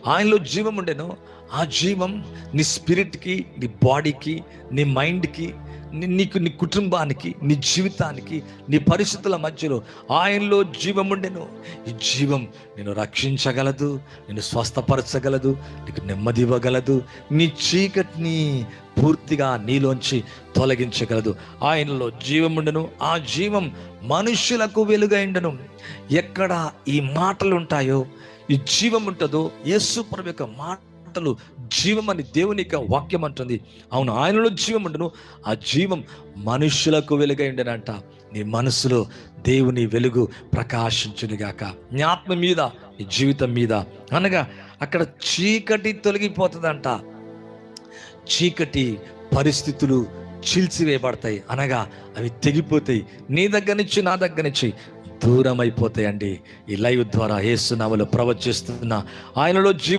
ఆయనలో జీవం ఉండెను. ఆ జీవం నీ స్పిరిట్కి, నీ బాడీకి, నీ మైండ్కి, నీకు, నీ కుటుంబానికి, నీ జీవితానికి, నీ పరిస్థితుల మధ్యలో ఆయనలో జీవం ఉండెను. ఈ జీవం నేను రక్షించగలదు, నేను స్వస్థపరచగలదు, నీకు నెమ్మది ఇవ్వగలదు, నీ చీకటిని పూర్తిగా నీలోంచి తొలగించగలదు. ఆయనలో జీవం ఉండెను. ఆ జీవం మనుష్యులకు వెలుగైండెను. ఎక్కడ ఈ మాటలు ఉంటాయో, ఈ జీవం ఉంటుందో, యేసు ప్రభు యొక్క మాటలు జీవం అని దేవుని యొక్క వాక్యం అంటుంది. అవును, ఆయనలో జీవం ఉండను. ఆ జీవం మనుష్యులకు వెలుగైండెనంట. నీ మనసులో దేవుని వెలుగు ప్రకాశించునుగాక, నీ ఆత్మ మీద, నీ జీవితం మీద. అనగా అక్కడ చీకటి తొలగిపోతుందంట. చీకటి పరిస్థితులు చీల్చివేయబడతాయి, అనగా అవి తెగిపోతాయి. నీ దగ్గర నుంచి, నా దగ్గర నుంచి దూరం అయిపోతాయండి. ఈ లైవ్ ద్వారా యేసు నామములో ప్రవచిస్తున్న ఆయనలో